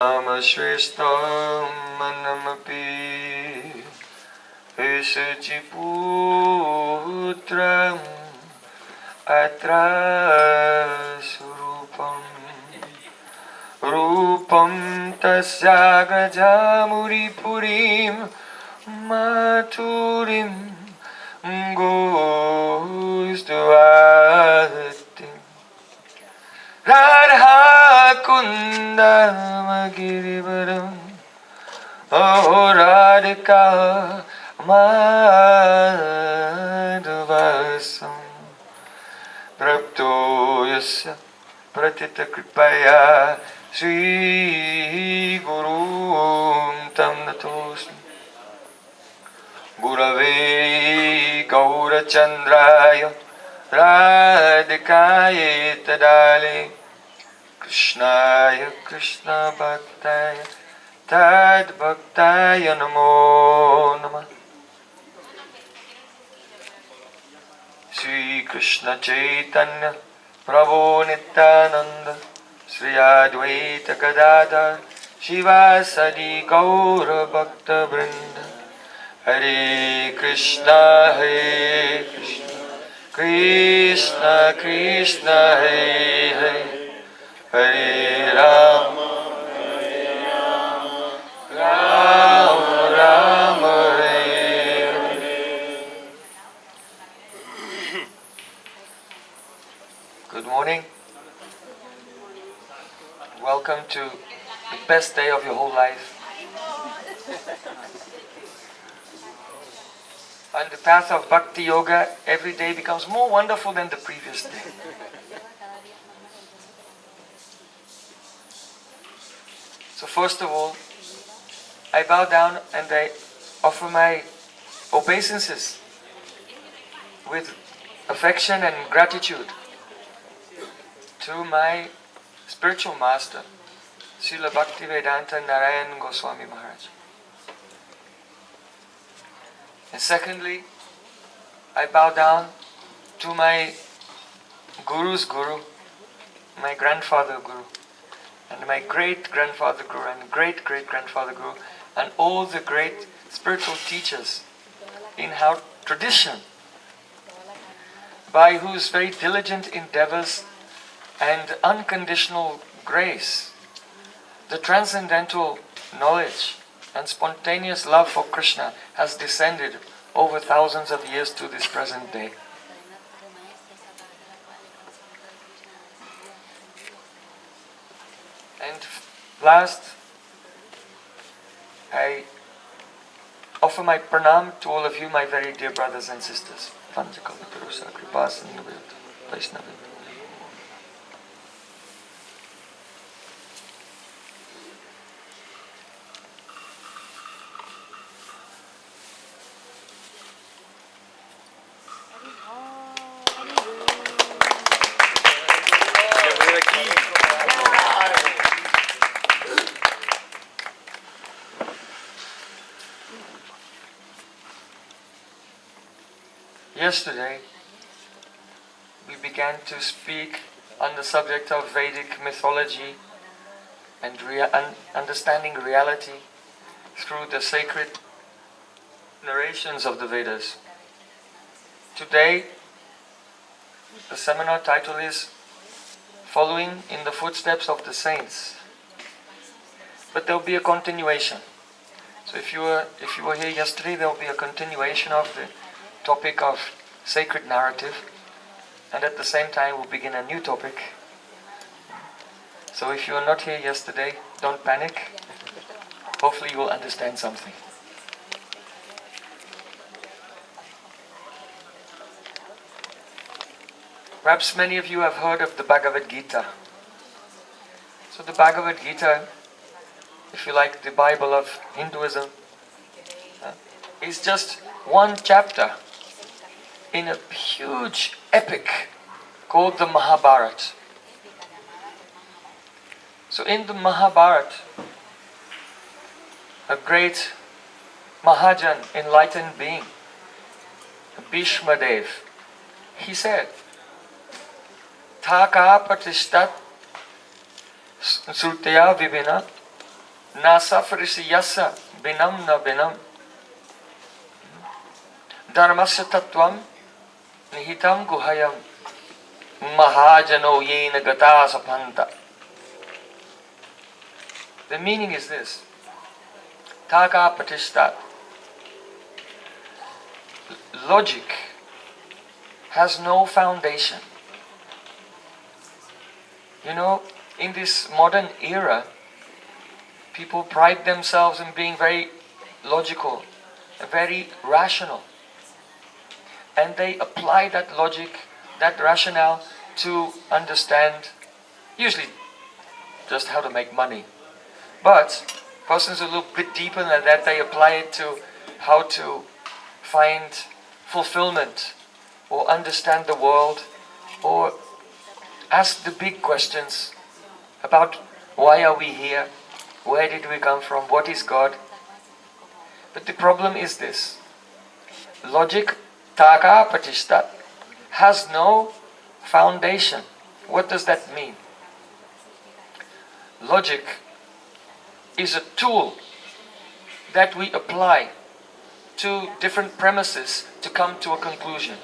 Amashvestam manamapi Esajiputram atra surupam Rupam tasyagrajamuri purim maturim gostvatim Radha kundamagirivaram Oh Radhika madhavasam Prapto yasya pratita kripaya Sri Gurum tam natosmi Gurave Gaurachandraya Radhikaye tadale Krishnaya Krishna Bhaktaya Tad Bhaktaya Namo Namah Sri Krishna Chaitanya Prabhu Nityananda Sri Advaita Gadadhar Shivasadi Gaura Bhakta Vrinda Hare Krishna Krishna Krishna Hare Hare Hare Rama Rama Rama Hare Hare. Good morning. Welcome to the best day of your whole life. On the path of Bhakti Yoga, every day becomes more wonderful than the previous day. So first of all, I bow down and I offer my obeisances with affection and gratitude to my spiritual master, Srila Bhaktivedanta Narayan Goswami Maharaj. And secondly, I bow down to my Guru's Guru, my grandfather Guru, and my great-grandfather Guru, and great-great-grandfather Guru, and all the great spiritual teachers in our tradition, by whose very diligent endeavors and unconditional grace, the transcendental knowledge and spontaneous love for Krishna has descended over thousands of years to this present day. And last, I offer my pranam to all of you, my very dear brothers and sisters. Yesterday, we began to speak on the subject of Vedic mythology and understanding reality through the sacred narrations of the Vedas. Today, the seminar title is Following in the Footsteps of the Saints. But there will be a continuation. So if you were here yesterday, there will be a continuation of the topic of sacred narrative, and at the same time we'll begin a new topic. So if you were not here yesterday, don't panic. Hopefully you will understand something. Perhaps many of you have heard of the Bhagavad Gita. So the Bhagavad Gita, if you like, the Bible of Hinduism, is just one chapter in a huge epic called the Mahabharata. So in the Mahabharata, a great Mahajan, enlightened being, Bhishma Dev, he said, Thaka patistat srutya vibhina na safrisi yasa binam na binam. Dharmasya tattvam nihitam guhayam mahajano yena gata sapanta. The meaning is this. Taka patishtat. Logic has no foundation. You know, in this modern era, people pride themselves in being very logical, very rational. And they apply that logic, that rationale to understand, usually just how to make money. But persons who look a bit deeper than that, they apply it to how to find fulfillment or understand the world or ask the big questions about why are we here, where did we come from, what is God. But the problem is this. Logic, taka patishtat, has no foundation. What does that mean? Logic is a tool that we apply to different premises to come to a conclusion.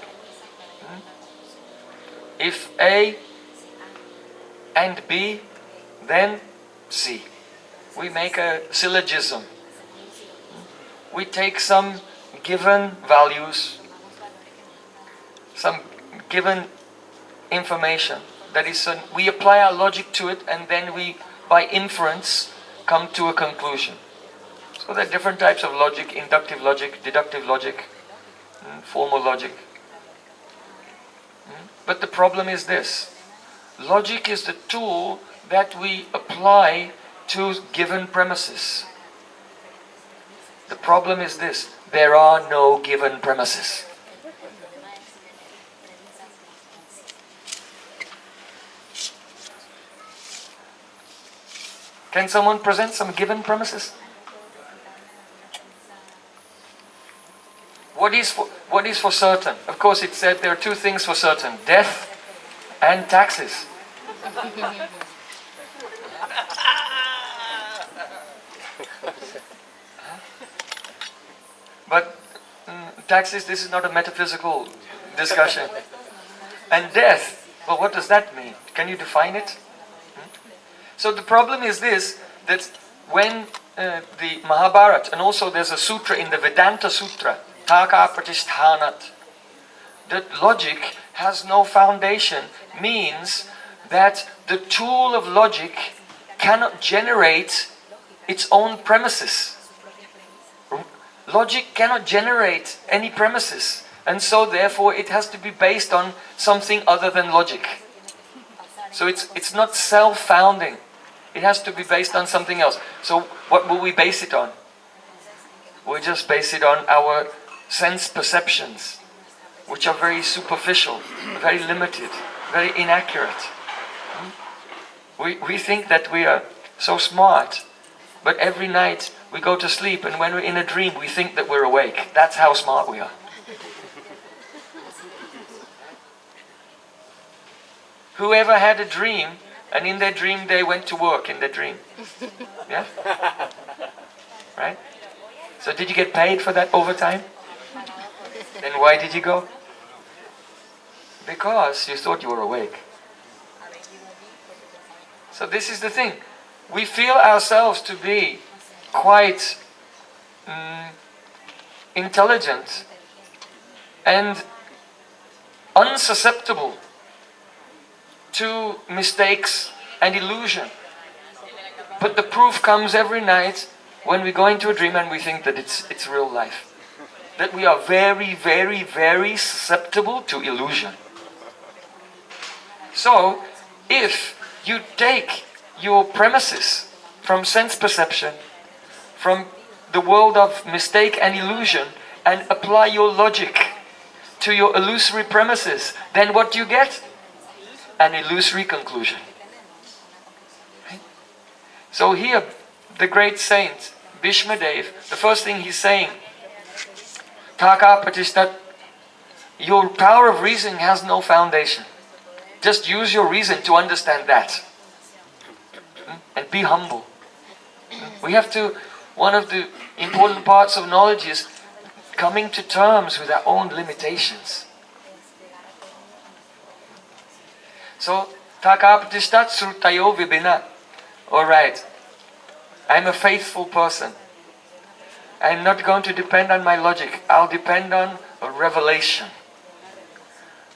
If A and B, then C. We make a syllogism. We take some given values, some given information, that is, we apply our logic to it, and then we, by inference, come to a conclusion. So there are different types of logic: inductive logic, deductive logic, formal logic. But the problem is this. Logic is the tool that we apply to given premises. The problem is this. There are no given premises. Can someone present some given premises? What is for certain? Of course, it said there are two things for certain: death and taxes. But taxes, this is not a metaphysical discussion. And death, well, what does that mean? Can you define it? So the problem is this, that when the Mahabharata, and also there's a sutra in the Vedanta Sutra, Taka Pratisthanat, that logic has no foundation, means that the tool of logic cannot generate its own premises. Logic cannot generate any premises, and so therefore it has to be based on something other than logic. So it's not self-founding. It has to be based on something else. So what will we base it on? We just base it on our sense perceptions, which are very superficial, very limited, very inaccurate. We think that we are so smart, but every night we go to sleep, and when we're in a dream we think that we're awake. That's how smart we are. Whoever had a dream, and in their dream they went to work in their dream? Yeah? Right? So did you get paid for that overtime? Then why did you go? Because you thought you were awake. So this is the thing. We feel ourselves to be quite intelligent and unsusceptible to mistakes and illusion. But the proof comes every night when we go into a dream and we think that it's real life. That we are very, very, very susceptible to illusion. So, if you take your premises from sense perception, from the world of mistake and illusion, and apply your logic to your illusory premises, then what do you get? An illusory conclusion. Right? So here, the great saint, Bhishma Dev, the first thing he's saying, Taka Pratistat, your power of reasoning has no foundation. Just use your reason to understand that. And be humble. We have to, one of the important parts of knowledge is coming to terms with our own limitations. So, Takapatistat Srutayo Vibhina. Alright, I'm a faithful person. I'm not going to depend on my logic. I'll depend on a revelation.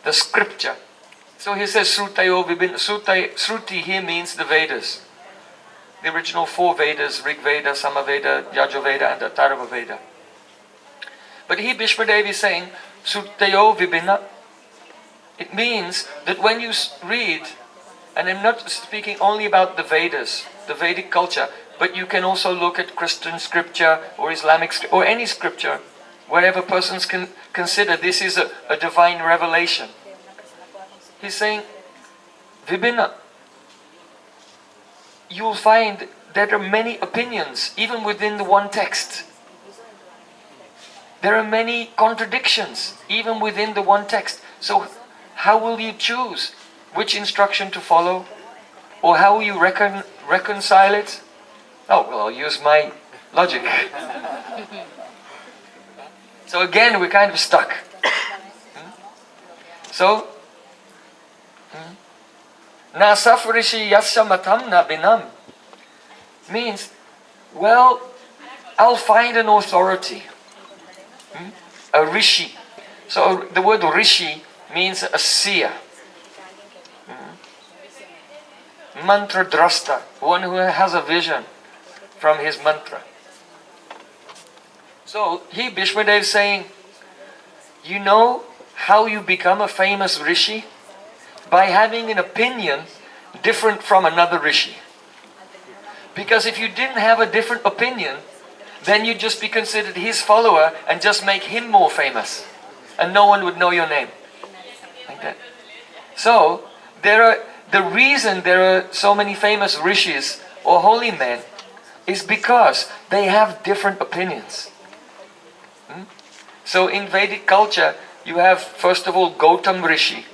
The scripture. So he says Srutayo Vibhina. Sruti here means the Vedas. The original 4 Vedas, Rig Veda, Samaveda, Yajurveda and the Atharva Veda. But here Bhishmadev is saying, Srutayo Vibhina. It means that when you read, and I'm not speaking only about the Vedas, the Vedic culture, but you can also look at Christian scripture or Islamic scripture, or any scripture, wherever persons can consider this is a divine revelation. He's saying, Vibhina, you will find there are many opinions, even within the one text. There are many contradictions, even within the one text. So, how will you choose which instruction to follow? Or how will you reconcile it? Oh, well, I'll use my logic. So again, we're kind of stuck. So, Na safrishi yasya matam na binam means, well, I'll find an authority. A rishi. So the word rishi means a seer. Mantra drasta, one who has a vision from his mantra. So here Bhishmadev is saying, you know how you become a famous rishi? By having an opinion different from another rishi. Because if you didn't have a different opinion, then you'd just be considered his follower and just make him more famous. And no one would know your name. Like that. So, the reason there are so many famous rishis or holy men is because they have different opinions. So in Vedic culture, you have first of all Gautam Rishi.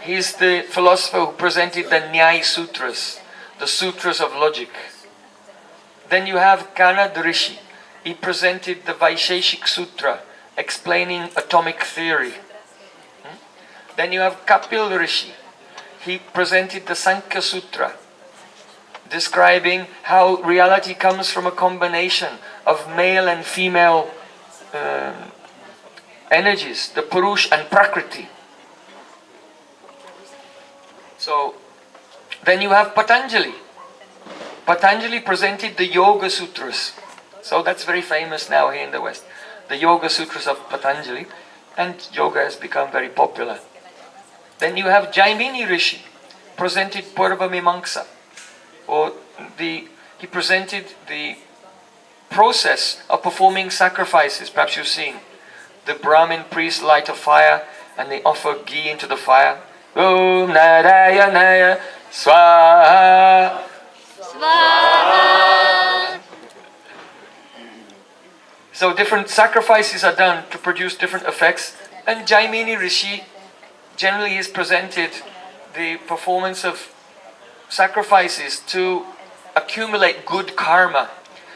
He's the philosopher who presented the Nyaya Sutras, the sutras of logic. Then you have Kanad Rishi. He presented the Vaisheshik Sutra, explaining atomic theory. Then you have Kapil Rishi. He presented the Sankhya Sutra, describing how reality comes from a combination of male and female energies, the Purush and Prakriti. So, then you have Patanjali. Patanjali presented the Yoga Sutras. So that's very famous now here in the West. The Yoga Sutras of Patanjali. And yoga has become very popular. Then you have Jaimini Rishi, presented Purva Mimamsa. He presented the process of performing sacrifices. Perhaps you've seen. The Brahmin priests light a fire and they offer ghee into the fire. Om Narayanaya Swaha. Swaha. So different sacrifices are done to produce different effects. And Jaimini Rishi generally is presented the performance of sacrifices to accumulate good karma,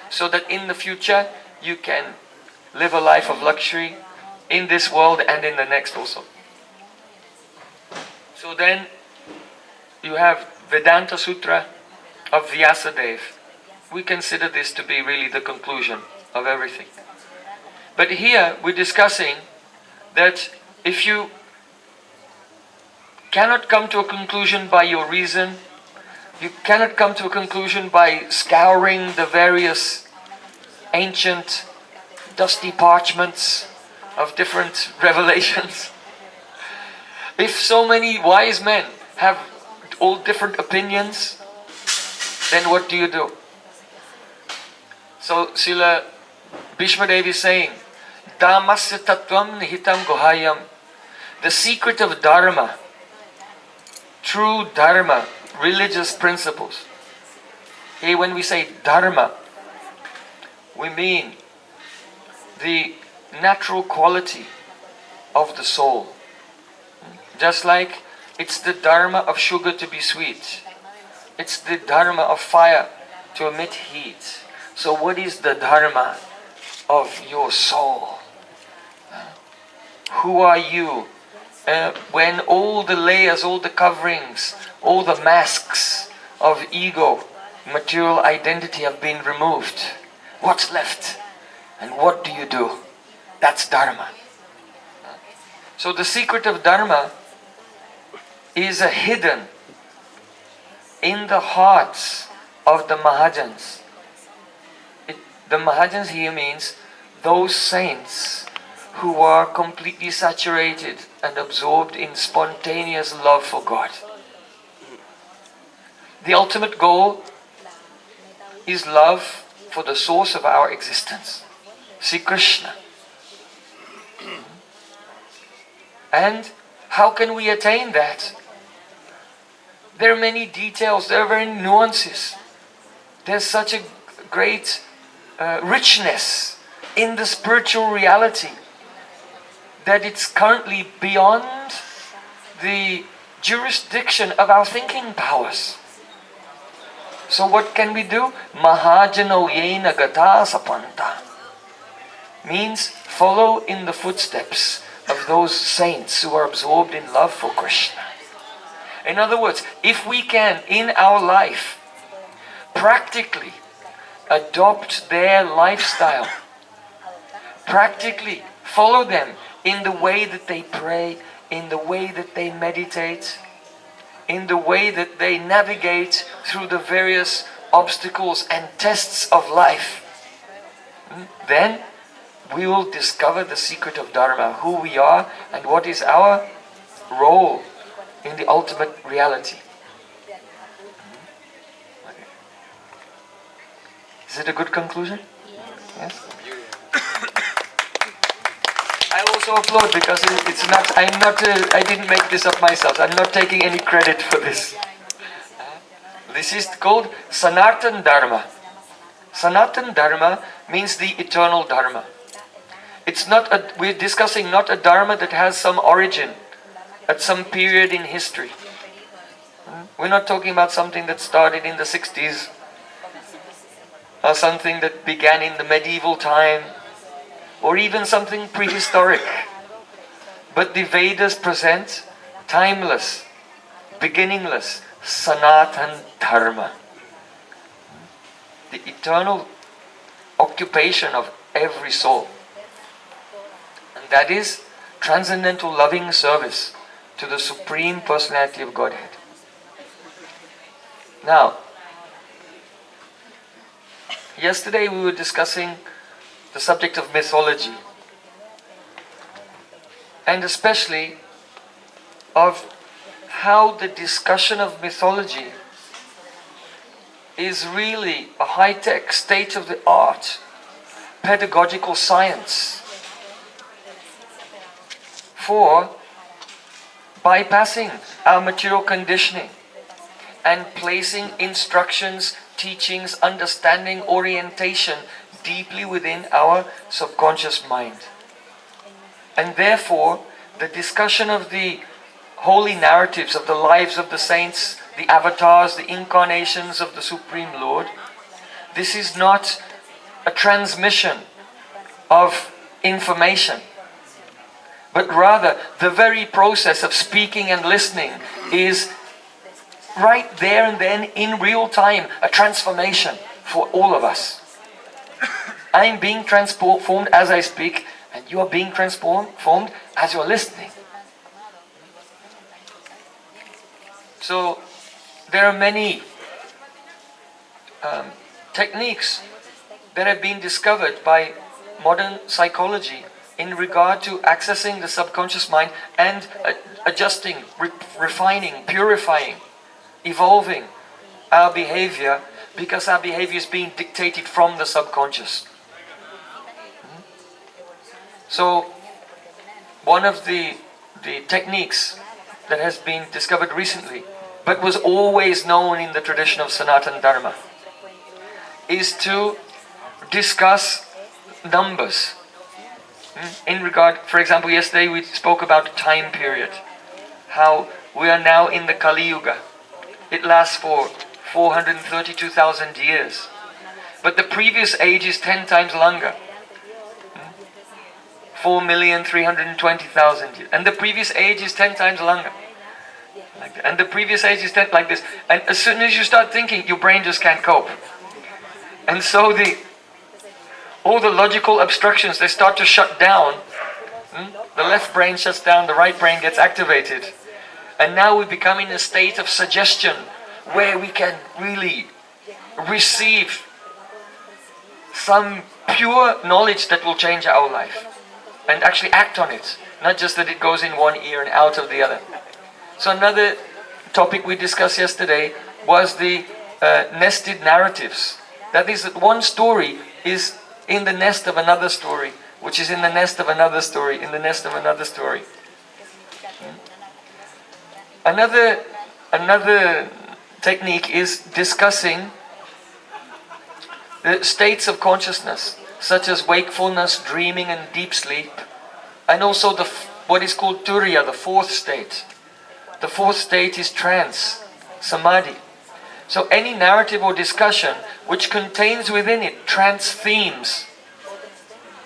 so that in the future you can live a life of luxury in this world and in the next also. So then you have Vedanta Sutra of Vyasadeva. We consider this to be really the conclusion of everything. But here we're discussing that if you cannot come to a conclusion by your reason, you cannot come to a conclusion by scouring the various ancient dusty parchments of different revelations. If so many wise men have all different opinions, then what do you do? So Srila Bhishmadev is saying, Dhammasya tattvam nihitam guhayam. The secret of Dharma, true Dharma, religious principles. Here when we say Dharma, we mean the natural quality of the soul. Just like it's the Dharma of sugar to be sweet. It's the Dharma of fire to emit heat. So what is the Dharma of your soul? Who are you? When all the layers, all the coverings, all the masks of ego, material identity have been removed, what's left? And what do you do? That's Dharma. So the secret of Dharma is hidden in the hearts of the Mahajans. The Mahajans here means those saints who are completely saturated and absorbed in spontaneous love for God. The ultimate goal is love for the source of our existence, Sri Krishna. And how can we attain that? There are many details, there are very nuances. There's such a great richness in the spiritual reality that it's currently beyond the jurisdiction of our thinking powers. So what can we do? Mahajano yena gata sapanta means follow in the footsteps of those saints who are absorbed in love for Krishna. In other words, if we can in our life practically adopt their lifestyle, practically follow them in the way that they pray, in the way that they meditate, in the way that they navigate through the various obstacles and tests of life, then we will discover the secret of Dharma, who we are and what is our role in the ultimate reality. Is it a good conclusion? Yes? I also applaud because I didn't make this up myself. I'm not taking any credit for this. This is called Sanatan Dharma. Sanatan Dharma means the eternal Dharma. We're discussing not a Dharma that has some origin at some period in history. We're not talking about something that started in the 60s or something that began in the medieval time or even something prehistoric. But the Vedas present timeless, beginningless, Sanatan Dharma. The eternal occupation of every soul. And that is transcendental loving service to the Supreme Personality of Godhead. Now, yesterday we were discussing the subject of mythology, and especially of how the discussion of mythology is really a high-tech, state-of-the-art pedagogical science for bypassing our material conditioning and placing instructions, teachings, understanding, orientation deeply within our subconscious mind. And therefore, the discussion of the holy narratives of the lives of the saints, the avatars, the incarnations of the Supreme Lord, this is not a transmission of information, but rather the very process of speaking and listening is right there and then in real time a transformation for all of us. I'm being transformed as I speak, and you are being transformed as you're listening. So there are many techniques that have been discovered by modern psychology in regard to accessing the subconscious mind and adjusting, refining, purifying, evolving our behavior, because our behavior is being dictated from the subconscious. So one of the techniques that has been discovered recently, but was always known in the tradition of Sanatana Dharma, is to discuss numbers. In regard, for example, yesterday we spoke about time period, how we are now in the Kali Yuga. It lasts for 432,000 years. but the previous age is 10 times longer. 4,320,000 years. And the previous age is 10 times longer. Like that. And the previous age is 10 like this. And as soon as you start thinking, your brain just can't cope. And so all the logical obstructions, they start to shut down. The left brain shuts down, the right brain gets activated. And now we become in a state of suggestion where we can really receive some pure knowledge that will change our life. And actually act on it. Not just that it goes in one ear and out of the other. So another topic we discussed yesterday was the nested narratives. That is that one story is in the nest of another story, which is in the nest of another story, in the nest of another story. Another technique is discussing the states of consciousness, such as wakefulness, dreaming and deep sleep, and also what is called turiya, the fourth state. The fourth state is trance, samadhi. So any narrative or discussion which contains within it trance themes,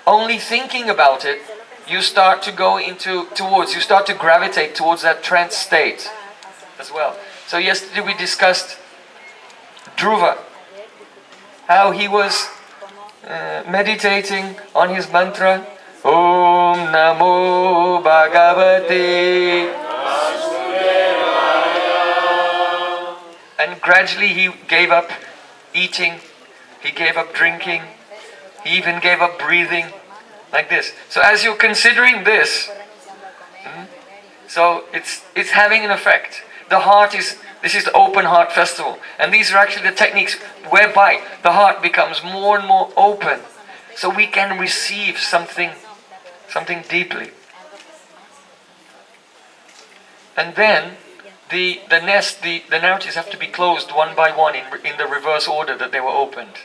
only thinking about it, you start to go you start to gravitate towards that trance state as well. So yesterday we discussed Dhruva, how he was meditating on his mantra, Om Namo Bhagavate. And gradually he gave up eating, he gave up drinking, he even gave up breathing, like this. So as you're considering this, so it's having an effect. This is the Open Heart Festival. And these are actually the techniques whereby the heart becomes more and more open. So we can receive something deeply. And then the narratives have to be closed one by one in the reverse order that they were opened.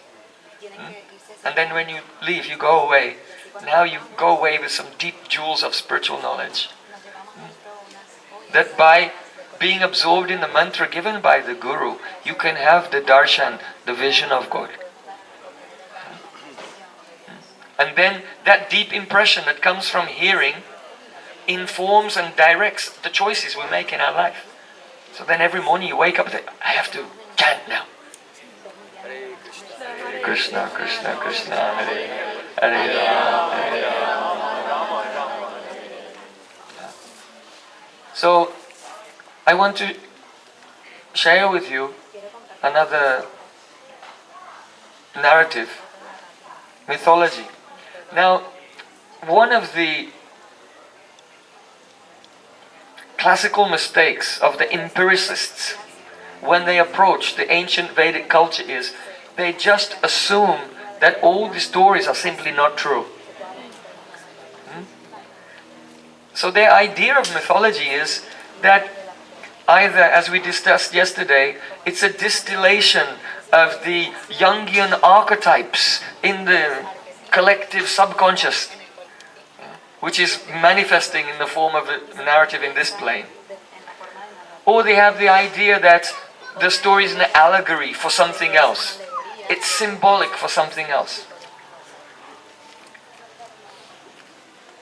And then when you leave, you go away. Now you go away with some deep jewels of spiritual knowledge. That by being absorbed in the mantra given by the Guru, you can have the darshan, the vision of God. And then that deep impression that comes from hearing informs and directs the choices we make in our life. So then every morning you wake up and say, I have to chant now. Hare Krishna, Krishna Krishna, Hare Hare Rama, Hare Rama. So I want to share with you another narrative, mythology. Now, one of the classical mistakes of the empiricists when they approach the ancient Vedic culture is they just assume that all the stories are simply not true. So their idea of mythology is that either, as we discussed yesterday, it's a distillation of the Jungian archetypes in the collective subconscious, which is manifesting in the form of a narrative in this plane. Or they have the idea that the story is an allegory for something else. It's symbolic for something else.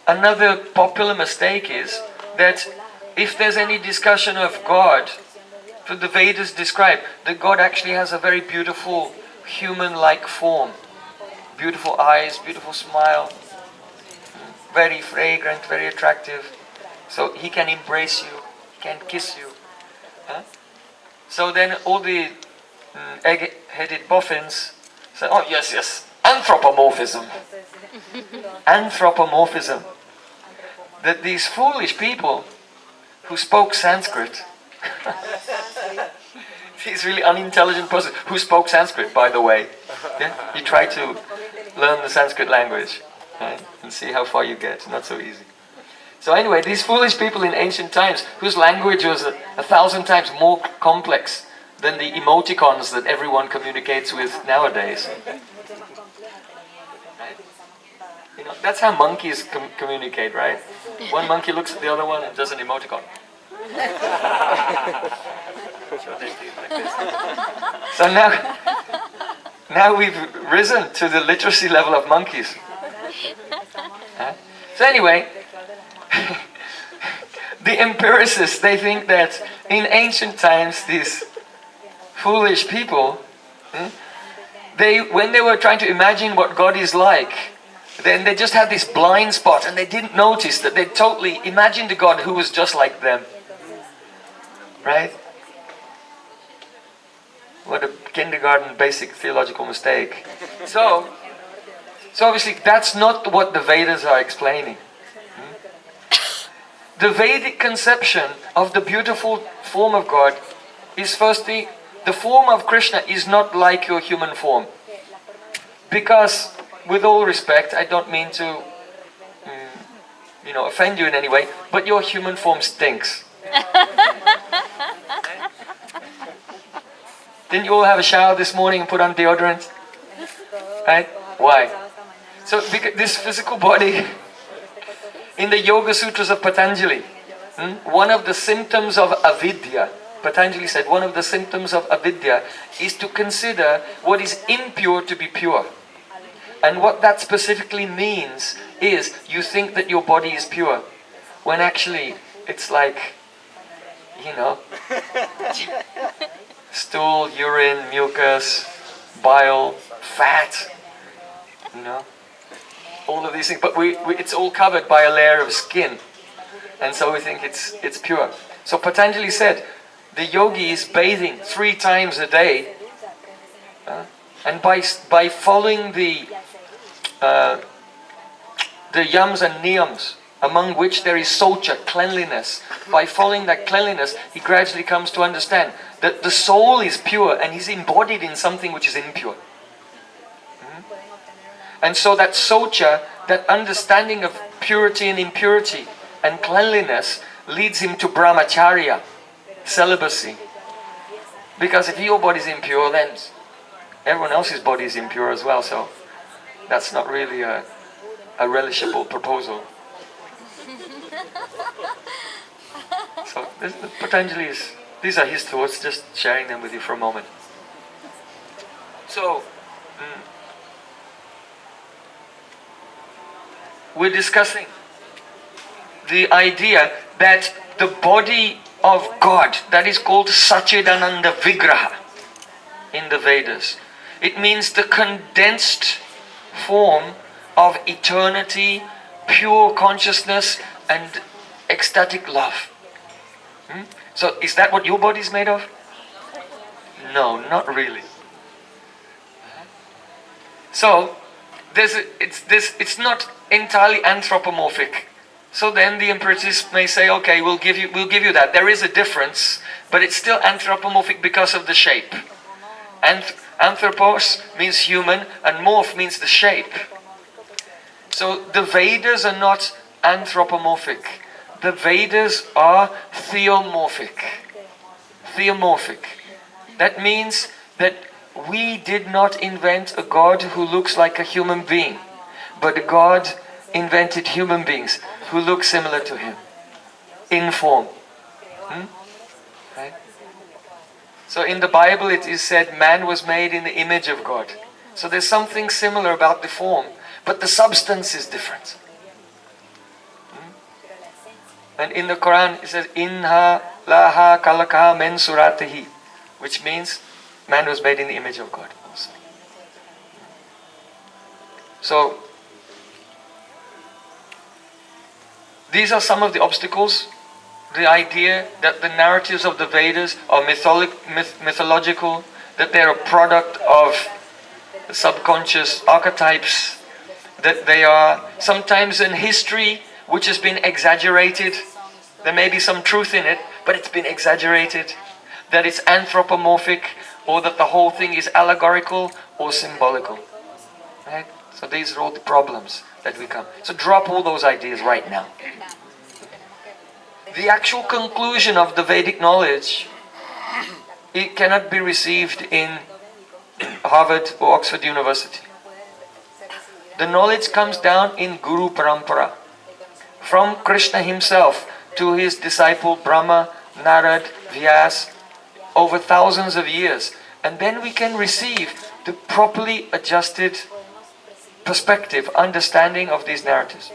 Another popular mistake is that if there's any discussion of God, the Vedas describe that God actually has a very beautiful human-like form. Beautiful eyes, beautiful smile, very fragrant, very attractive. So He can embrace you, He can kiss you. So then all the egg-headed boffins say, oh yes, anthropomorphism. Anthropomorphism. That these foolish people who spoke Sanskrit, these really unintelligent persons who spoke Sanskrit, by the way. Yeah? You try to learn the Sanskrit language, right? And see how far you get. Not so easy. So anyway, these foolish people in ancient times, whose language was 1,000 times more complex than the emoticons that everyone communicates with nowadays. You know, that's how monkeys communicate, right? One monkey looks at the other one and does an emoticon. So Now we've risen to the literacy level of monkeys. So anyway, the empiricists, they think that in ancient times, these foolish people, when they were trying to imagine what God is like, then they just had this blind spot and they didn't notice that they totally imagined a God who was just like them. Right? What a kindergarten basic theological mistake. So obviously that's not what the Vedas are explaining. The Vedic conception of the beautiful form of God is firstly, the form of Krishna is not like your human form. Because, with all respect, I don't mean to offend you in any way, but your human form stinks. Didn't you all have a shower this morning and put on deodorant? Right? Why? So because this physical body, in the Yoga Sutras of Patanjali, one of the symptoms of avidya, Patanjali said, one of the symptoms of avidya is to consider what is impure to be pure. And what that specifically means is you think that your body is pure, when actually it's like, stool, urine, mucus, bile, fat, all of these things. But it's all covered by a layer of skin, and so we think it's pure. So Patanjali said, the yogi is bathing 3 times a day, and by following the yams and niyams, among which there is socha, cleanliness. By following that cleanliness, he gradually comes to understand that the soul is pure and he's embodied in something which is impure. And so that socha, that understanding of purity and impurity and cleanliness, leads him to brahmacharya, celibacy. Because if your body is impure, then everyone else's body is impure as well. So that's not really a relishable proposal. So Patanjali these are his thoughts, just sharing them with you for a moment. So we're discussing the idea that the body of God, that is called Satchidananda Vigraha in the Vedas. It means the condensed form of eternity, pure consciousness and ecstatic love. So is that what your body is made of? No, not really. So it's not entirely anthropomorphic. So then the empiricists may say, okay, we'll give you that. There is a difference, but it's still anthropomorphic because of the shape. Anthropos means human, and morph means the shape. So the Vedas are not anthropomorphic. The Vedas are theomorphic. Theomorphic. That means that we did not invent a God who looks like a human being, but God invented human beings who look similar to him in form. Right? So in the Bible it is said man was made in the image of God. So there's something similar about the form, but the substance is different. And in the Quran it says Inha laha kalakaha mensuratihi, which means man was made in the image of God also. So these are some of the obstacles. The idea that the narratives of the Vedas are mythological, that they're a product of subconscious archetypes, that they are sometimes in history which has been exaggerated. There may be some truth in it, but it's been exaggerated. That it's anthropomorphic, or that the whole thing is allegorical or symbolical. Right? So these are all the problems that we come. So drop all those ideas right now. The actual conclusion of the Vedic knowledge, it cannot be received in Harvard or Oxford University. The knowledge comes down in Guru Parampara, from Krishna himself to his disciple Brahma, Narad, Vyas, over thousands of years. And then we can receive the properly adjusted perspective, understanding of these narratives.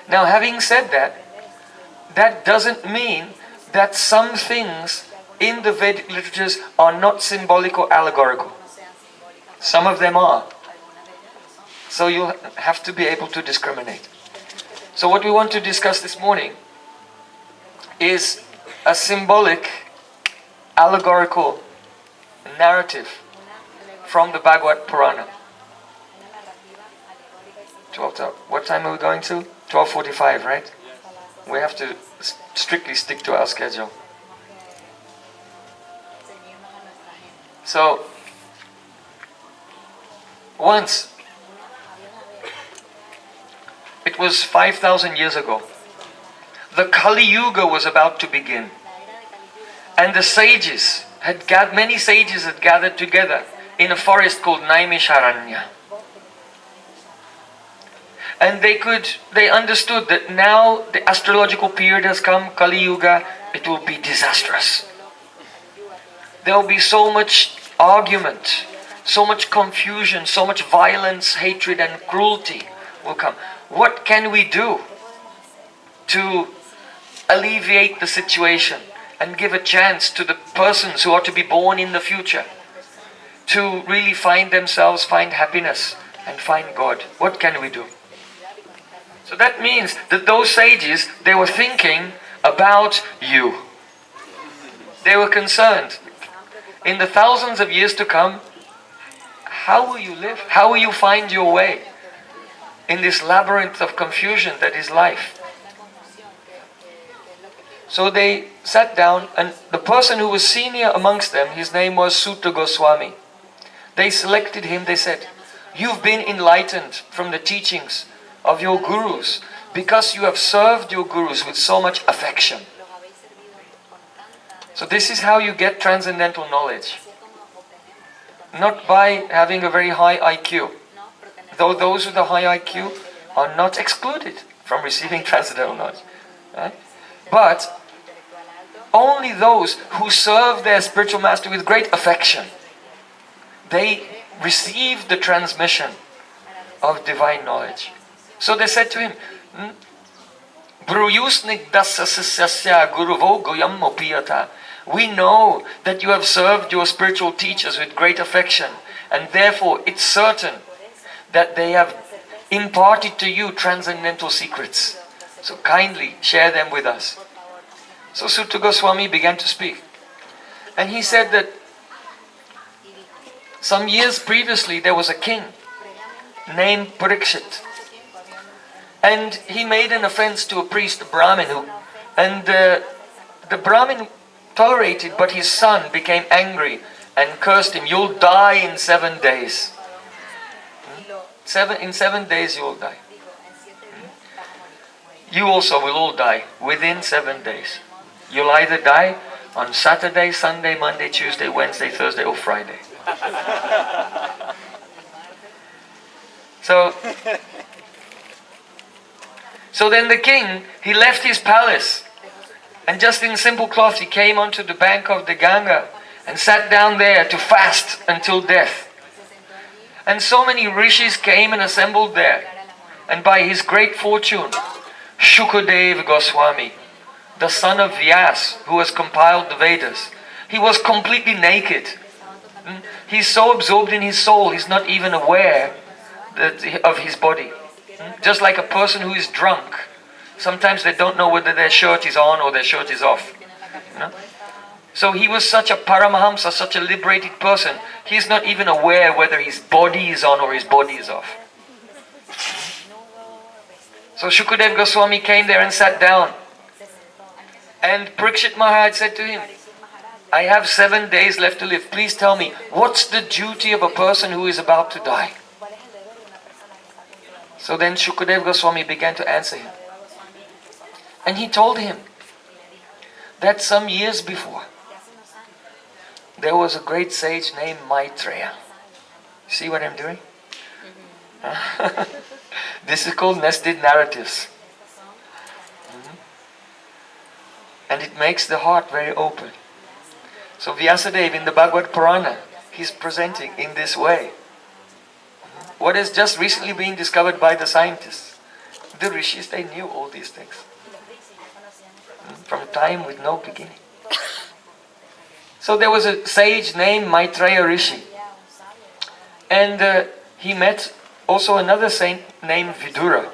Now, having said that, that doesn't mean that some things in the Vedic literatures are not symbolic or allegorical. Some of them are. So you'll have to be able to discriminate. So what we want to discuss this morning is a symbolic, allegorical narrative from the Bhagavad Purana. 12, what time are we going to? 12:45, right? We have to strictly stick to our schedule. So, once, it was 5,000 years ago, the Kali Yuga was about to begin. And the sages many sages had gathered together in a forest called Naimisharanya. And they understood that now the astrological period has come, Kali Yuga, it will be disastrous. There will be so much argument, so much confusion, so much violence, hatred and cruelty will come. What can we do to alleviate the situation and give a chance to the persons who are to be born in the future to really find themselves, find happiness and find God? What can we do? So that means that those sages, they were thinking about you. They were concerned. In the thousands of years to come, how will you live? How will you find your way in this labyrinth of confusion that is life? So they sat down, and the person who was senior amongst them, his name was Sutta Goswami. They selected him, they said, "You've been enlightened from the teachings of your gurus because you have served your gurus with so much affection. So this is how you get transcendental knowledge. Not by having a very high IQ. Though those with a high IQ are not excluded from receiving transcendental knowledge. Right? But only those who serve their spiritual master with great affection, they receive the transmission of divine knowledge." So they said to him, "We know that you have served your spiritual teachers with great affection, and therefore it's certain that they have imparted to you transcendental secrets. So kindly share them with us." So Sutta Goswami began to speak. And he said that some years previously there was a king named Parikshit. And he made an offense to a priest, a Brahmin, and the Brahmin tolerated, but his son became angry and cursed him. "You'll die in 7 days. In 7 days you'll die. You also will all die within 7 days. You'll either die on Saturday, Sunday, Monday, Tuesday, Wednesday, Thursday or Friday." So then the king, he left his palace, and just in simple cloth he came onto the bank of the Ganga and sat down there to fast until death. And so many rishis came and assembled there. And by his great fortune, Shukadeva Goswami, the son of Vyas, who has compiled the Vedas, he was completely naked. He's so absorbed in his soul, he's not even aware of his body. Just like a person who is drunk, sometimes they don't know whether their shirt is on or their shirt is off. So he was such a Paramahamsa, such a liberated person, he's not even aware whether his body is on or his body is off. So Shukadeva Goswami came there and sat down. And Parikshit Maharaj said to him, "I have 7 days left to live. Please tell me, what's the duty of a person who is about to die?" So then Shukadeva Goswami began to answer him. And he told him that some years before, there was a great sage named Maitreya. See what I'm doing? This is called nested narratives. And it makes the heart very open. So Vyasadeva in the Bhagavad Purana, he's presenting in this way. What has just recently been discovered by the scientists. The rishis, they knew all these things. From time with no beginning. So there was a sage named Maitreya Rishi. And he met also another saint named Vidura.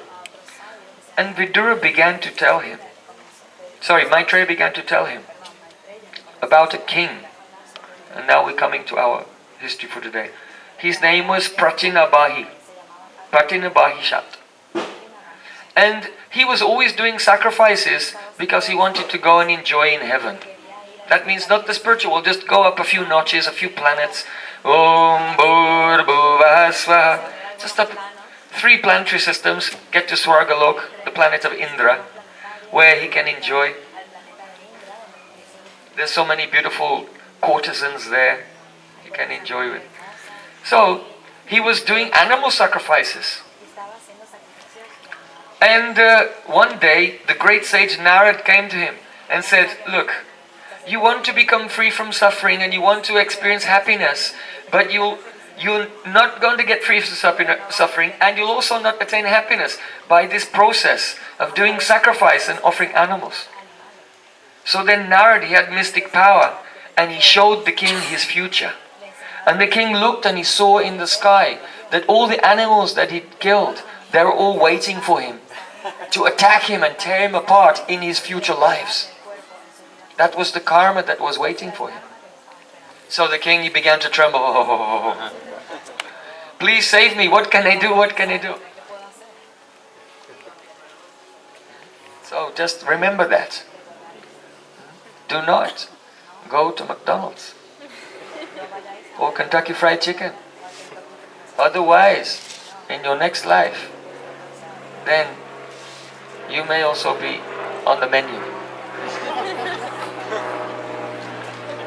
And Vidura began to tell him, Maitreya began to tell him about a king. And now we're coming to our history for today. His name was Pratinabahi. Pratinabahishat. And he was always doing sacrifices because he wanted to go and enjoy in heaven. That means not the spiritual, just go up a few notches, a few planets. Om Bhur Bhuvah Swaha. Just up 3 planetary systems, get to Swargalok, the planet of Indra, where he can enjoy. There's so many beautiful courtesans there he can enjoy with. So he was doing animal sacrifices. And one day the great sage Narad came to him and said, look, you want to become free from suffering and you want to experience happiness, but you're not going to get free from suffering, and you'll also not attain happiness by this process of doing sacrifice and offering animals. So then Narad, he had mystic power, and he showed the king his future. And the king looked and he saw in the sky that all the animals that he'd killed, they were all waiting for him to attack him and tear him apart in his future lives. That was the karma that was waiting for him. So the king, he began to tremble. Oh, please save me. What can I do? What can I do? So just remember that. Do not go to McDonald's or Kentucky Fried Chicken. Otherwise, in your next life, then you may also be on the menu.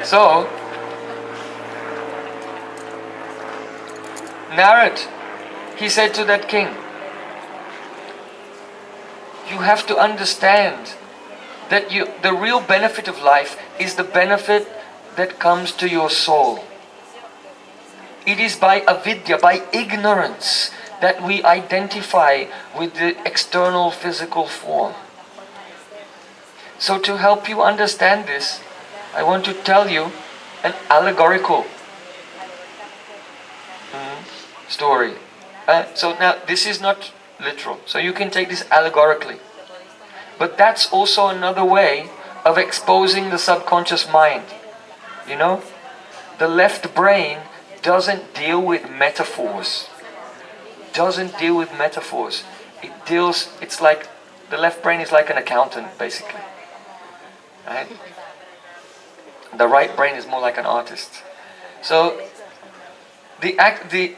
So, Narad, he said to that king, you have to understand that the real benefit of life is the benefit that comes to your soul. It is by avidya, by ignorance, that we identify with the external physical form. So to help you understand this, I want to tell you an allegorical story. So now this is not literal, so you can take this allegorically. But that's also another way of exposing the subconscious mind. You know, the left brain doesn't deal with metaphors. It's like, the left brain is like an accountant, basically. Right? The right brain is more like an artist. So,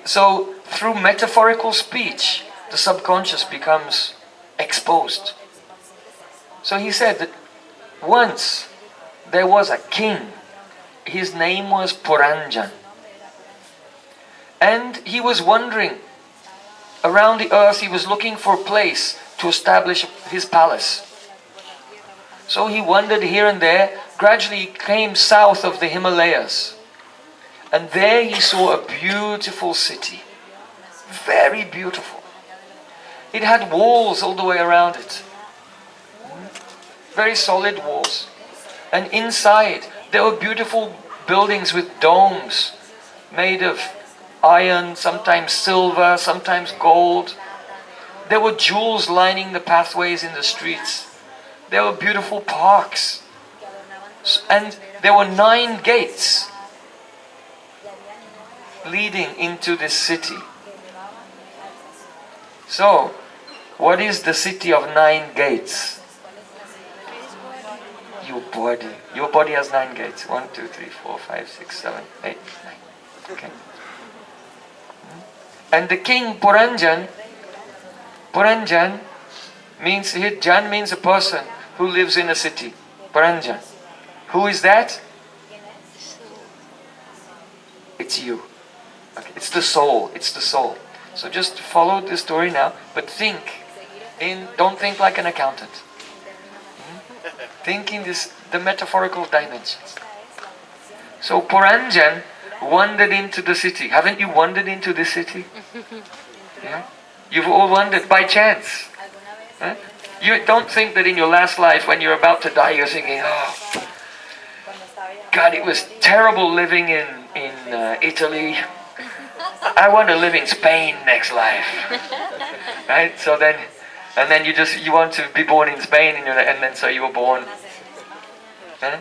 so through metaphorical speech, the subconscious becomes exposed. So he said that once there was a king. His name was Puranjana. And he was wandering around the earth. He was looking for a place to establish his palace. So he wandered here and there. Gradually he came south of the Himalayas. And there he saw a beautiful city. Very beautiful. It had walls all the way around it. Very solid walls. And inside there were beautiful buildings with domes made of iron, sometimes silver, sometimes gold. There were jewels lining the pathways in the streets. There were beautiful parks. And there were 9 gates leading into this city. So, what is the city of 9 gates? Your body. Your body has 9 gates. 1, 2, 3, 4, 5, 6, 7, 8, 9. Okay. And the king Puranjana means, Jan means a person who lives in a city. Puranjana. Who is that? It's you. Okay. It's the soul. It's the soul. So just follow the story now, but don't think like an accountant. Think in the metaphorical dimensions. So Puranjana wandered into the city. Haven't you wandered into this city? Yeah? You've all wandered by chance. Huh? You don't think that in your last life, when you're about to die, you're thinking, oh, God, it was terrible living in Italy. I want to live in Spain next life. Right? So then, and then you want to be born in Spain, and then so you were born. Huh?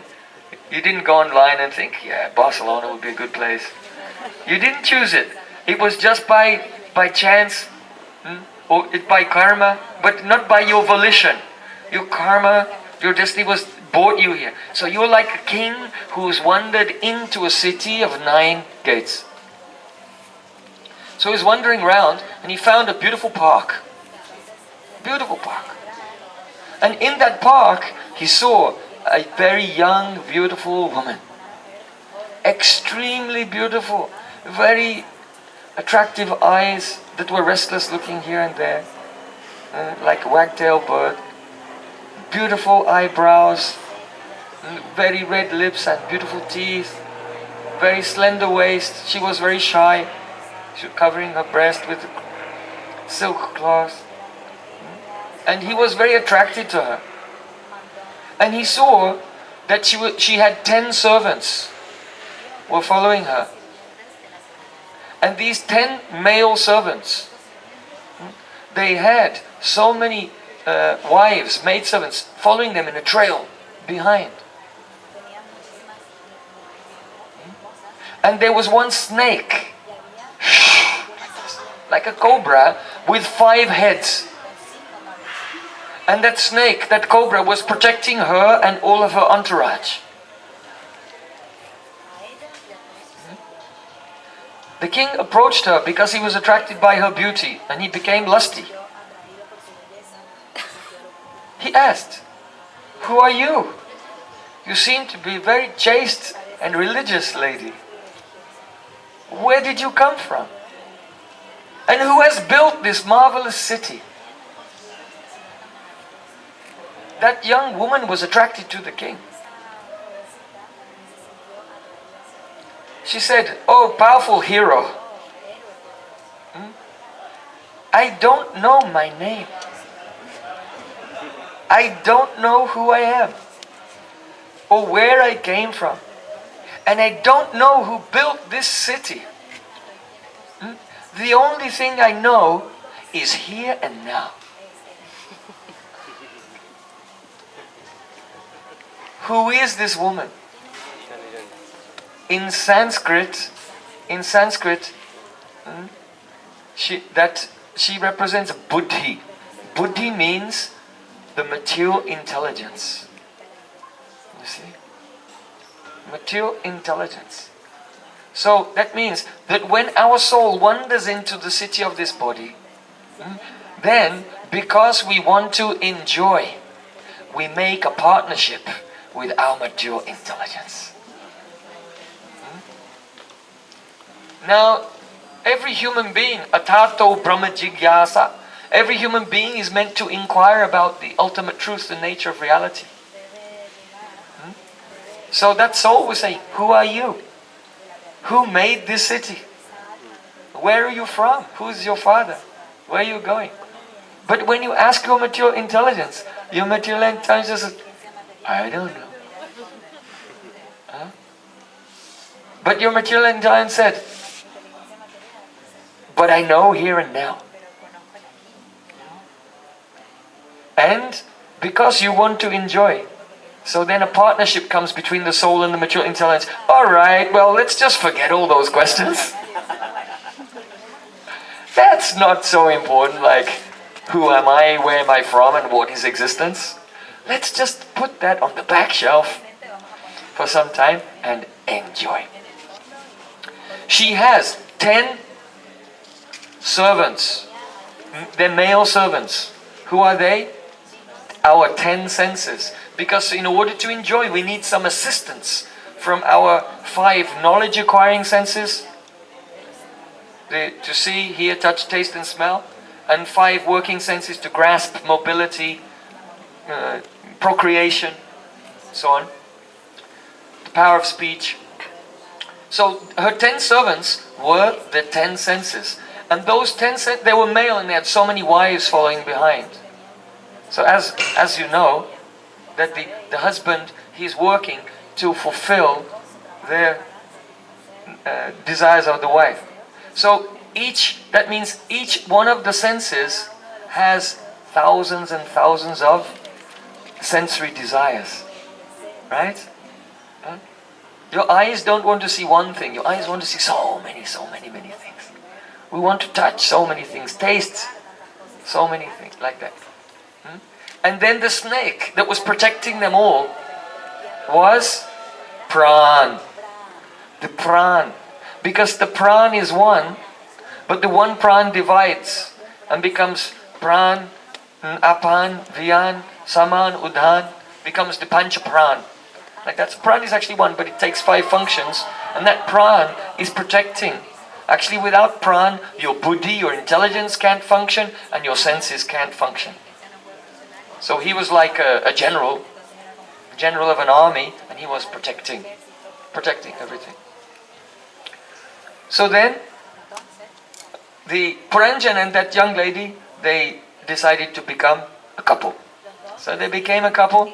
You didn't go online and think, yeah, Barcelona would be a good place. You didn't choose it. It was just by chance, or by karma, but not by your volition. Your karma, your destiny was brought you here. So you're like a king who's wandered into a city of 9 gates. So he's wandering around and he found a beautiful park. Beautiful park. And in that park he saw a very young, beautiful woman. Extremely beautiful. Very attractive eyes that were restless looking here and there. Like a wagtail bird. Beautiful eyebrows. Very red lips and beautiful teeth. Very slender waist. She was very shy. She was covering her breast with silk cloth. And he was very attracted to her. And he saw that she had 10 servants were following her. And these 10 male servants, they had so many wives, maidservants, following them in a trail behind. And there was one snake, like a cobra, with 5 heads. And that snake, that cobra, was protecting her and all of her entourage. The king approached her because he was attracted by her beauty, and he became lusty. He asked, "Who are you? You seem to be a very chaste and religious lady. Where did you come from? And who has built this marvelous city?" That young woman was attracted to the king. She said, "Oh, powerful hero, I don't know my name. I don't know who I am or where I came from. And I don't know who built this city. The only thing I know is here and now." Who is this woman? In Sanskrit, she represents buddhi. Buddhi means the material intelligence. You see? Material intelligence. So that means that when our soul wanders into the city of this body, then because we want to enjoy, we make a partnership with our material intelligence. Now, every human being, atato brahma jigyasa, every human being is meant to inquire about the ultimate truth, the nature of reality. So that soul will say, "Who are you? Who made this city? Where are you from? Who's your father? Where are you going?" But when you ask your material intelligence says, "I don't know." But your material intelligence said, "But I know here and now." And because you want to enjoy, so then a partnership comes between the soul and the material intelligence. Alright, well, let's just forget all those questions. That's not so important, like, who am I, where am I from, and what is existence? Let's just put that on the back shelf for some time and enjoy. She has 10 servants. They're male servants. Who are they? Our 10 senses. Because in order to enjoy, we need some assistance from our 5 knowledge-acquiring senses. To see, hear, touch, taste and smell. And 5 working senses to grasp, mobility, procreation, so on. The power of speech. So her 10 servants were the 10 senses. And those 10 senses, they were male and they had so many wives following behind. So as you know, that the husband, he's working to fulfill their desires of the wife. So that means each one of the senses has thousands and thousands of sensory desires. Right? Huh? Your eyes don't want to see one thing. Your eyes want to see so many things. We want to touch so many things, taste so many things, like that. And then the snake that was protecting them all was Pran. The Pran. Because the Pran is one, but the one Pran divides and becomes Pran, Apan, Vyan, Saman, Udhan, becomes the Pancha Pran. Like that. Pran is actually one, but it takes 5 functions. And that Pran is protecting. Actually, without Pran, your buddhi, your intelligence can't function, and your senses can't function. So he was like a general of an army, and he was protecting everything. So then, the Puranjana and that young lady, they decided to become a couple. So they became a couple,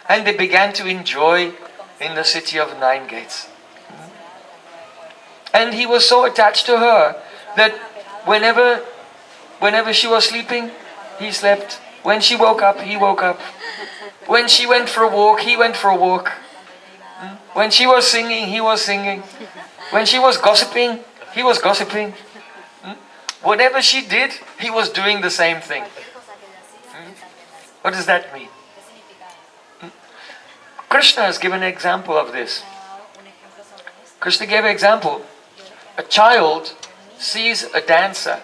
and they began to enjoy in the city of 9 gates. And he was so attached to her that whenever she was sleeping, he slept. When she woke up, he woke up. When she went for a walk, he went for a walk. When she was singing, he was singing. When she was gossiping, he was gossiping. Whatever she did, he was doing the same thing. What does that mean? Krishna has given an example of this. Krishna gave an example. A child sees a dancer.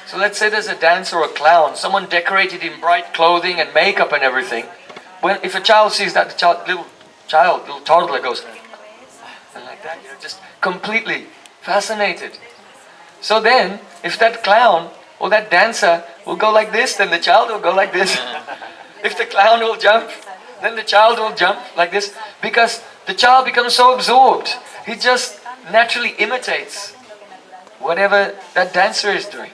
So let's say there's a dancer or a clown, someone decorated in bright clothing and makeup and everything. If a child sees that, the little toddler goes and like that, just completely fascinated. So then, if that clown or that dancer will go like this, then the child will go like this. If the clown will jump, then the child will jump like this, because the child becomes so absorbed. He just naturally imitates whatever that dancer is doing.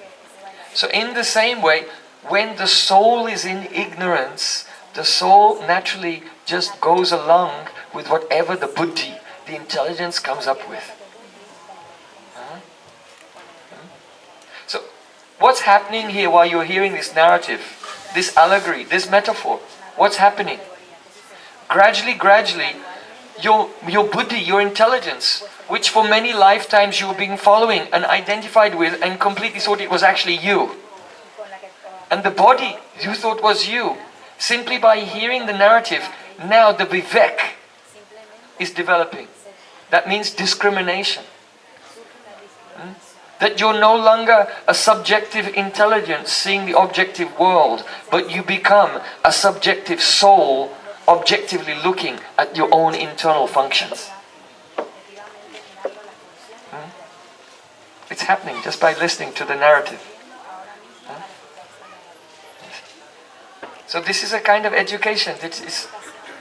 So in the same way, when the soul is in ignorance, the soul naturally just goes along with whatever the buddhi, the intelligence, comes up with. So what's happening here while you're hearing this narrative, this allegory, this metaphor? What's happening? Gradually, your buddhi, your intelligence, which for many lifetimes you were being following and identified with and completely thought it was actually you. And the body you thought was you. Simply by hearing the narrative, now the vivek is developing. That means discrimination. That you're no longer a subjective intelligence seeing the objective world, but you become a subjective soul objectively looking at your own internal functions. It's happening just by listening to the narrative. So this is a kind of education that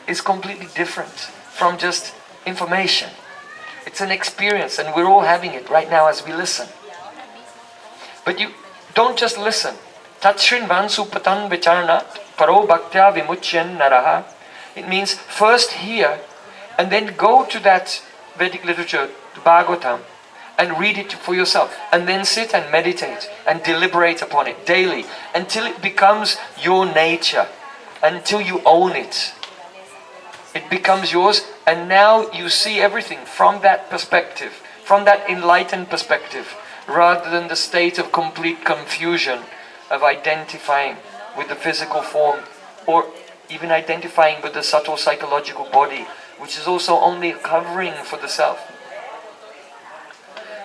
is completely different from just information. It's an experience, and we're all having it right now as we listen. But you don't just listen. Tatshrin vansupatan vicharnat paro bhaktya vimuchyan naraha. It means first hear, and then go to that Vedic literature, the Bhagavatam, and read it for yourself. And then sit and meditate and deliberate upon it daily until it becomes your nature, until you own it. It becomes yours, and now you see everything from that perspective, from that enlightened perspective, rather than the state of complete confusion of identifying with the physical form, or even identifying with the subtle psychological body, which is also only a covering for the self.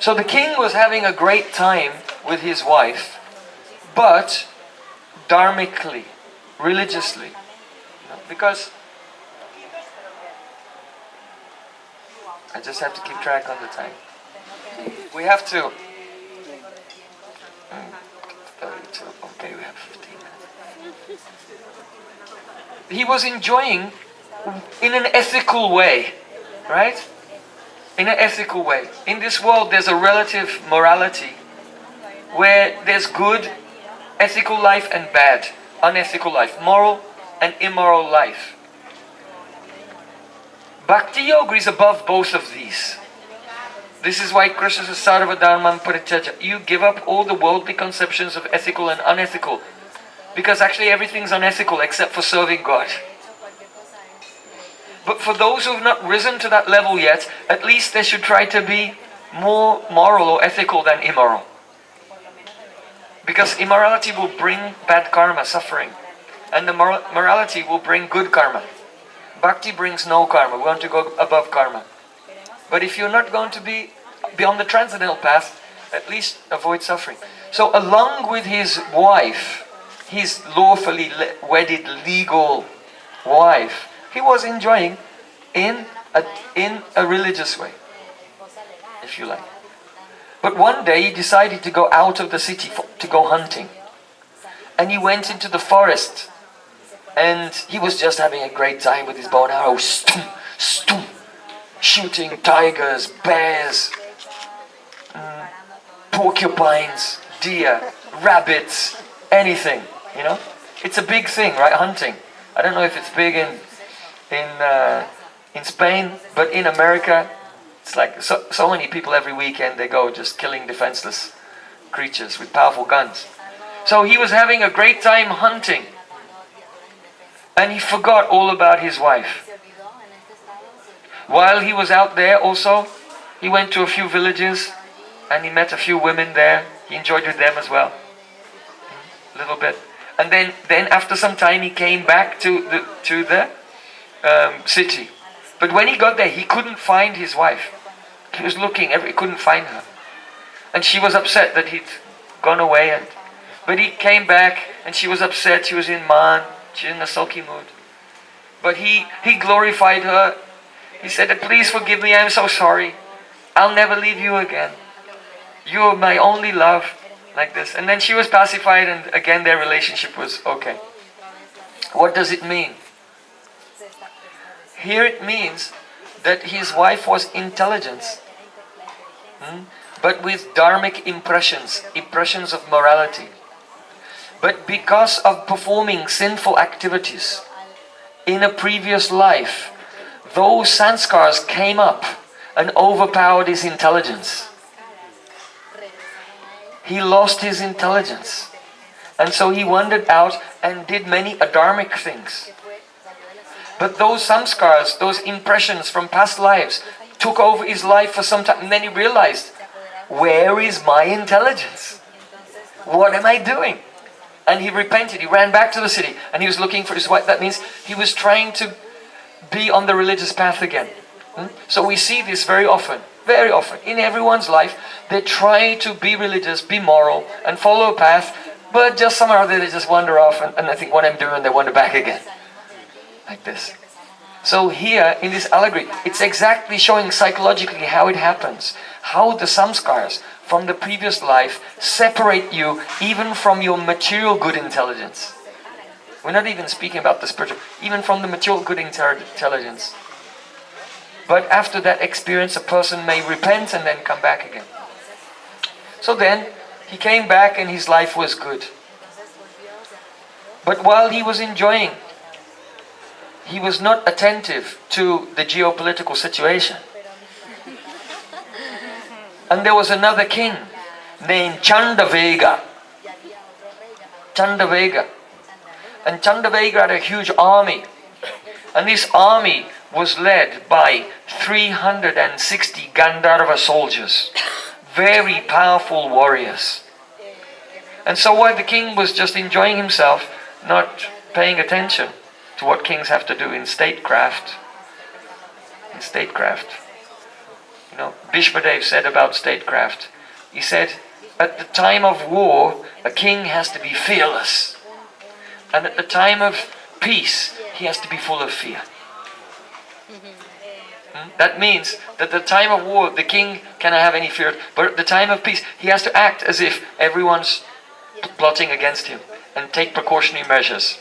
So the king was having a great time with his wife, but dharmically, religiously. Because I just have to keep track on the time. We have to... 32, okay, we have 15 minutes. He was enjoying in an ethical way, right? in an ethical way. In this world there's a relative morality where there's good, ethical life and bad, unethical life, moral and immoral life. Bhakti Yoga is above both of these. This is why Krishna says, Sarva Dharman Parityaja. You give up all the worldly conceptions of ethical and unethical. Because actually everything's unethical except for serving God. But for those who have not risen to that level yet, at least they should try to be more moral or ethical than immoral. Because immorality will bring bad karma, suffering. And the morality will bring good karma. Bhakti brings no karma. We want to go above karma. But if you're not going to be on the transcendental path, at least avoid suffering. So along with his wife, his lawfully wedded legal wife, he was enjoying in a religious way, if you like. But one day he decided to go out of the city to go hunting. And he went into the forest. And he was just having a great time with his bow and arrow, shooting tigers, bears, porcupines, deer, rabbits, anything, you know. It's a big thing, right? Hunting. I don't know if it's big in Spain, but in America, it's like so many people every weekend they go just killing defenseless creatures with powerful guns. So he was having a great time hunting. And he forgot all about his wife. While he was out there also, he went to a few villages and he met a few women there. He enjoyed with them as well. A little bit. And then after some time he came back to the city. But when he got there, he couldn't find his wife. He was looking, he couldn't find her. And she was upset that he'd gone away. But he came back and she was upset. She was in man. She's in a sulky mood. But he glorified her. He said, please forgive me, I'm so sorry. I'll never leave you again. You're my only love. Like this. And then she was pacified and again their relationship was okay. What does it mean? Here it means that his wife was intelligence. But with dharmic impressions of morality. But because of performing sinful activities in a previous life, those sanskars came up and overpowered his intelligence. He lost his intelligence. And so he wandered out and did many adharmic things. But those samskars, those impressions from past lives, took over his life for some time. And then he realized, where is my intelligence? What am I doing? And he repented, he ran back to the city and he was looking for his wife. That means he was trying to be on the religious path again. So we see this very often in everyone's life. They try to be religious, be moral and follow a path, but just somehow or other they just wander off and I think what I'm doing, they wander back again. Like this. So here in this allegory, it's exactly showing psychologically how it happens. How the samskars from the previous life separate you even from your material good intelligence. We're not even speaking about the spiritual, even from the material good intelligence. But after that experience, a person may repent and then come back again. So then, he came back and his life was good. But while he was enjoying, he was not attentive to the geopolitical situation. And there was another king named Chandavega. And Chandavega had a huge army. And this army was led by 360 Gandharva soldiers. Very powerful warriors. And so while the king was just enjoying himself, not paying attention to what kings have to do in statecraft. You know, Bhishmadev said about statecraft. He said, at the time of war, a king has to be fearless. And at the time of peace, he has to be full of fear. That means that at the time of war, the king cannot have any fear. But at the time of peace, he has to act as if everyone's plotting against him and take precautionary measures.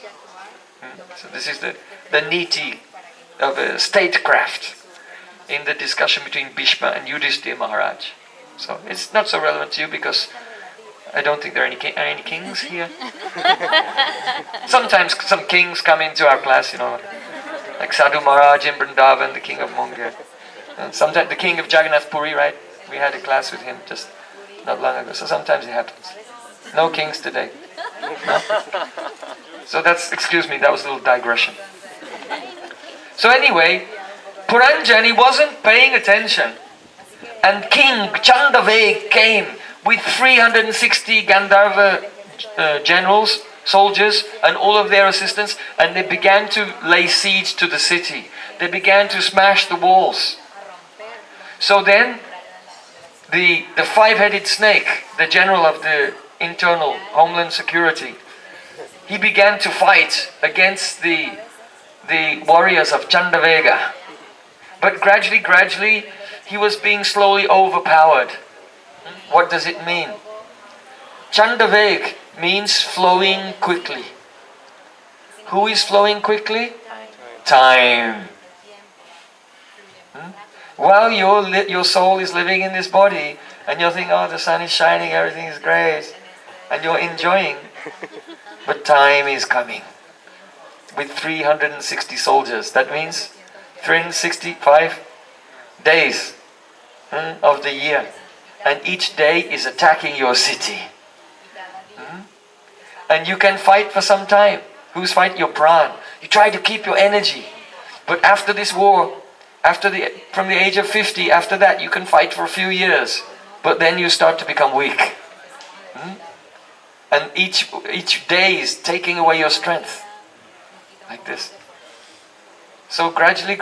So this is the niti of statecraft. in the discussion between Bhishma and Yudhishthira Maharaj. So it's not so relevant to you because I don't think there are any kings here. Sometimes some kings come into our class, like Sadhu Maharaj in Vrindavan, the king of Munger. And sometimes the king of Jagannath Puri, right? We had a class with him just not long ago. So sometimes it happens. No kings today. No? So excuse me, that was a little digression. So anyway, Puranjana, he wasn't paying attention. And King Chandaveg came with 360 Gandharva generals, soldiers, and all of their assistants, and they began to lay siege to the city. They began to smash the walls. So then, the five-headed snake, the general of the internal homeland security, he began to fight against the warriors of Chandavega. But gradually, he was being slowly overpowered. What does it mean? Chandaveg means flowing quickly. Who is flowing quickly? Time. While your soul is living in this body, and you're thinking, oh, the sun is shining, everything is great, and you're enjoying, but time is coming. With 360 soldiers, that means 365 days of the year. And each day is attacking your city. And you can fight for some time. Who's fighting? Your pran. You try to keep your energy. But after this war, from the age of 50, after that you can fight for a few years. But then you start to become weak. And each day is taking away your strength. Like this. So gradually,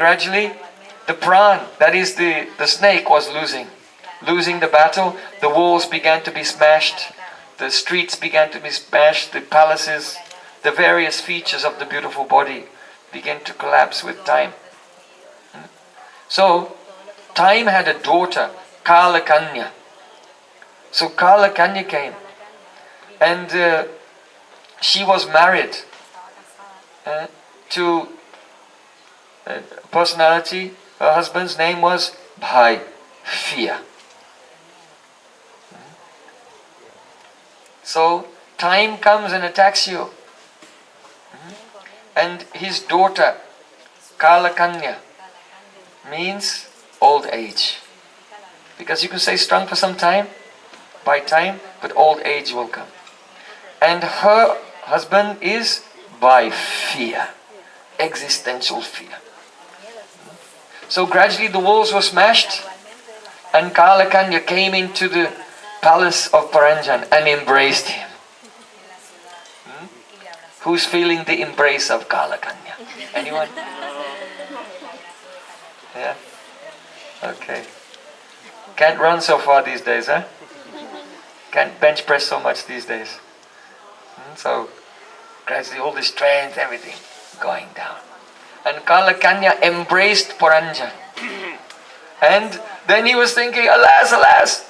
the pran, that is the snake, was losing the battle. The walls began to be smashed. The streets began to be smashed. The palaces, the various features of the beautiful body began to collapse with time. So, time had a daughter, Kalakanya. So Kalakanya came. And she was married to a personality. Her husband's name was Bhai Fia. So time comes and attacks you. And his daughter, Kalakanya, means old age. Because you can stay strong for some time, by time, but old age will come. And her husband is by fear, existential fear. So gradually the walls were smashed, and Kalakanya came into the palace of Puranjana and embraced him. Who's feeling the embrace of Kalakanya? Anyone? Yeah? Okay. Can't run so far these days, huh? Can't bench press so much these days. So gradually all the strength, everything going down. And Kalakanya embraced Puranjana. And then he was thinking, alas, alas,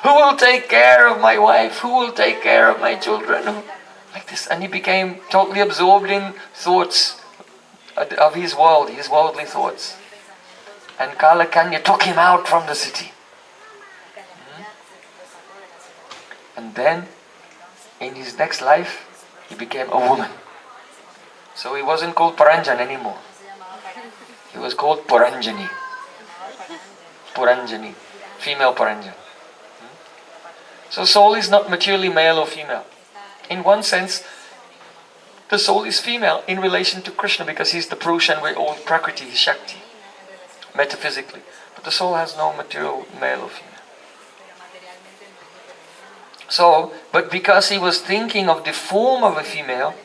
who will take care of my wife? Who will take care of my children? Like this. And he became totally absorbed in thoughts of his world, his worldly thoughts. And Kalakanya took him out from the city. And then, in his next life, he became a woman. So he wasn't called Puranjana anymore. He was called Puranjani. Puranjani. Female Puranjana. So soul is not maturely male or female. In one sense, the soul is female in relation to Krishna because he's the Purusha and we're all Prakriti, he's Shakti. Metaphysically. But the soul has no material male or female. So, but because he was thinking of the form of a female,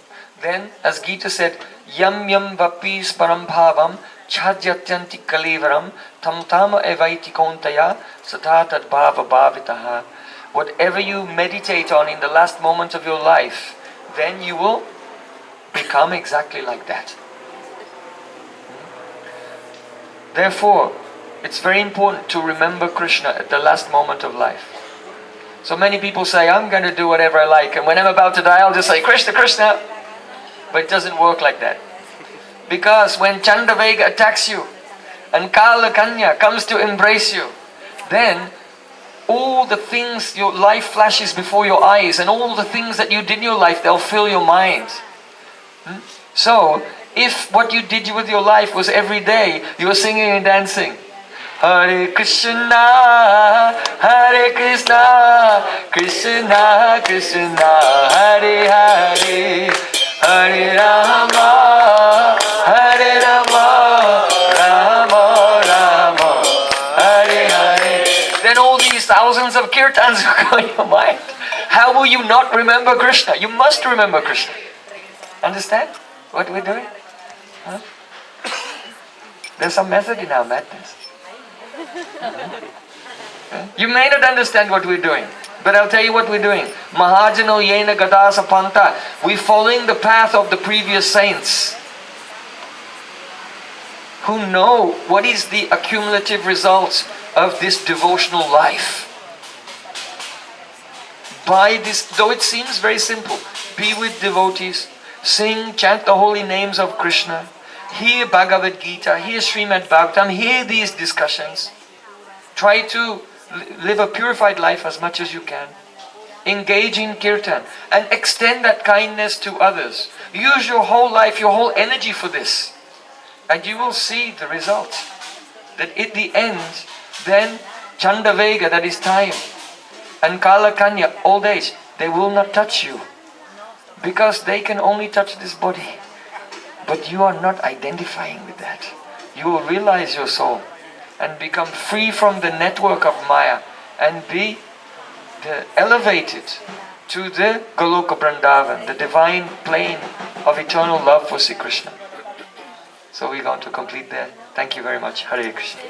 then, as Gita said, Yam yam vapis parambhavam chhadyatyanti kalivaram tam tama evaiti kontaya satatad bhava bhavitaha. Whatever you meditate on in the last moment of your life, then you will become exactly like that. Therefore, it's very important to remember Krishna at the last moment of life. So many people say, I'm going to do whatever I like, and when I'm about to die, I'll just say, Krishna, Krishna. But it doesn't work like that. Because when Chandavega attacks you, and Kala Kanya comes to embrace you, then all the things, your life flashes before your eyes, and all the things that you did in your life, they'll fill your mind. So, if what you did with your life was every day, you were singing and dancing, Hare Krishna, Hare Krishna, Krishna Krishna, Hare Hare, Hare Rama, Hare Rama, Rama Rama, Hare Hare. Then all these thousands of kirtans will go in your mind. How will you not remember Krishna? You must remember Krishna. Understand what we're doing? Huh? There's some method in our madness. You may not understand what we're doing, but I'll tell you what we're doing. Mahajano yena gadasa panta. We're following the path of the previous saints who know what is the accumulative results of this devotional life. By this, though it seems very simple, be with devotees, sing, chant the holy names of Krishna, hear Bhagavad Gita, hear Srimad Bhagavatam, hear these discussions. Try to live a purified life as much as you can. Engage in kirtan and extend that kindness to others. Use your whole life, your whole energy for this. And you will see the result. That at the end, then Chandavega, that is time, and Kala Kanya, old age, they will not touch you. Because they can only touch this body. But you are not identifying with that. You will realize your soul and become free from the network of Maya and be elevated to the Goloka Vrindavan, the divine plane of eternal love for Sri Krishna. So we're going to complete there. Thank you very much. Hare Krishna.